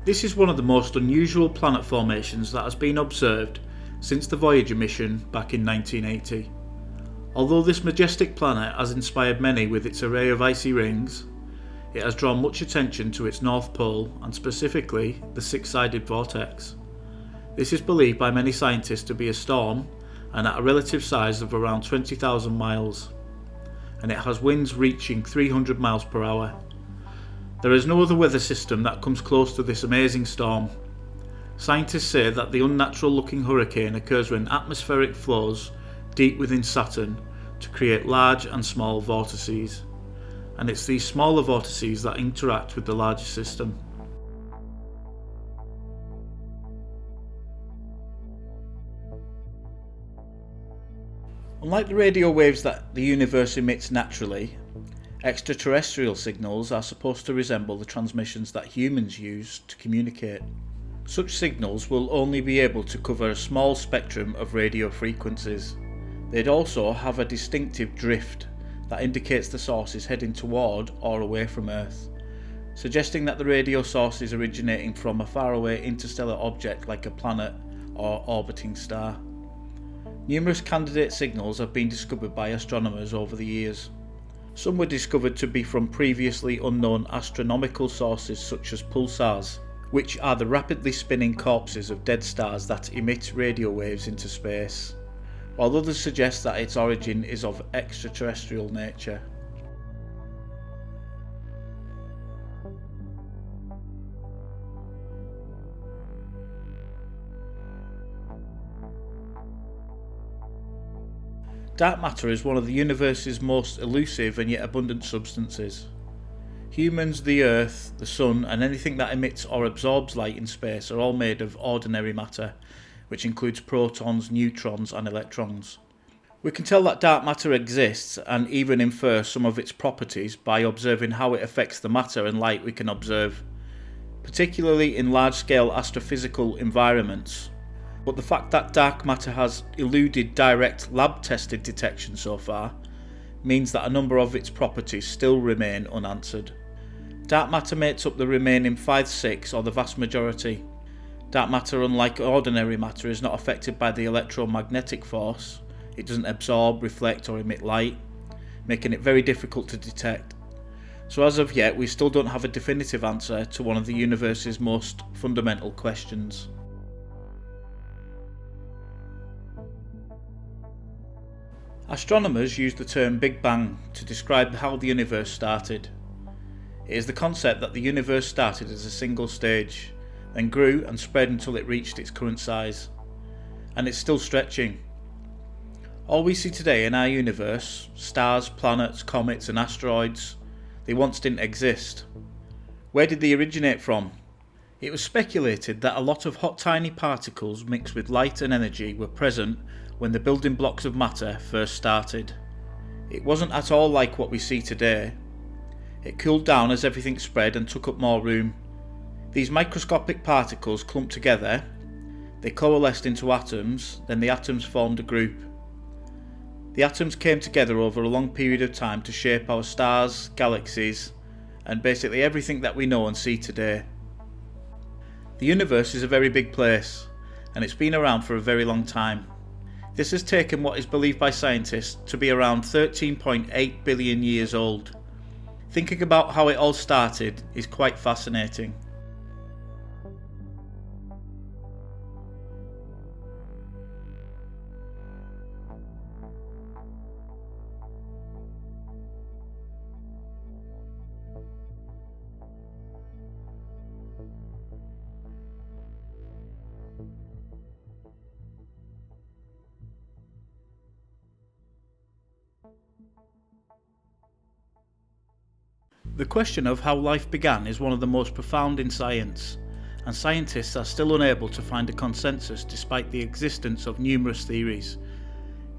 This is one of the most unusual planet formations that has been observed since the Voyager mission back in 1980. Although this majestic planet has inspired many with its array of icy rings, it has drawn much attention to its North Pole and specifically the six-sided vortex. This is believed by many scientists to be a storm and at a relative size of around 20,000 miles, and it has winds reaching 300 miles per hour. There is no other weather system that comes close to this amazing storm. Scientists say that the unnatural looking hurricane occurs when atmospheric flows deep within Saturn to create large and small vortices, and it's these smaller vortices that interact with the larger system. Unlike the radio waves that the universe emits naturally, extraterrestrial signals are supposed to resemble the transmissions that humans use to communicate. Such signals will only be able to cover a small spectrum of radio frequencies. They'd also have a distinctive drift that indicates the source is heading toward or away from Earth, suggesting that the radio source is originating from a faraway interstellar object like a planet or orbiting star. Numerous candidate signals have been discovered by astronomers over the years. Some were discovered to be from previously unknown astronomical sources such as pulsars, which are the rapidly spinning corpses of dead stars that emit radio waves into space, while others suggest that its origin is of extraterrestrial nature. Dark matter is one of the universe's most elusive and yet abundant substances. Humans, the Earth, the Sun, and anything that emits or absorbs light in space are all made of ordinary matter, which includes protons, neutrons, and electrons. We can tell that dark matter exists and even infer some of its properties by observing how it affects the matter and light we can observe, particularly in large-scale astrophysical environments. But the fact that dark matter has eluded direct lab-tested detection so far means that a number of its properties still remain unanswered. Dark matter makes up the remaining 5/6 or the vast majority. Dark matter, unlike ordinary matter, is not affected by the electromagnetic force. It doesn't absorb, reflect or emit light, making it very difficult to detect. So as of yet, we still don't have a definitive answer to one of the universe's most fundamental questions. Astronomers use the term Big Bang to describe how the universe started. It is the concept that the universe started as a single stage, then grew and spread until it reached its current size. And it's still stretching. All we see today in our universe, stars, planets, comets and asteroids, they once didn't exist. Where did they originate from? It was speculated that a lot of hot tiny particles mixed with light and energy were present when the building blocks of matter first started. It wasn't at all like what we see today. It cooled down as everything spread and took up more room. These microscopic particles clumped together, they coalesced into atoms, then the atoms formed a group. The atoms came together over a long period of time to shape our stars, galaxies, and basically everything that we know and see today. The universe is a very big place, and it's been around for a very long time. This has taken what is believed by scientists to be around 13.8 billion years old. Thinking about how it all started is quite fascinating. The question of how life began is one of the most profound in science, and scientists are still unable to find a consensus despite the existence of numerous theories.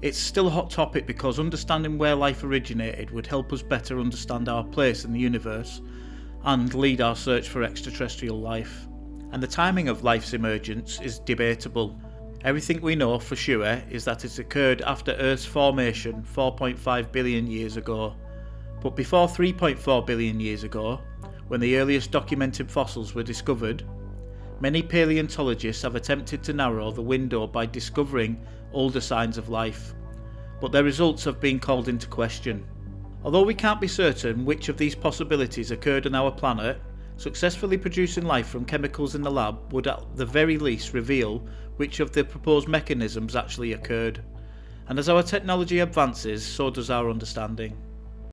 It's still a hot topic because understanding where life originated would help us better understand our place in the universe and lead our search for extraterrestrial life. And the timing of life's emergence is debatable. Everything we know for sure is that it occurred after Earth's formation 4.5 billion years ago. But before 3.4 billion years ago, when the earliest documented fossils were discovered, Many paleontologists have attempted to narrow the window by discovering older signs of life, but their results have been called into question. Although we can't be certain which of these possibilities occurred on our planet, successfully producing life from chemicals in the lab would at the very least reveal which of the proposed mechanisms actually occurred. And as our technology advances, so does our understanding.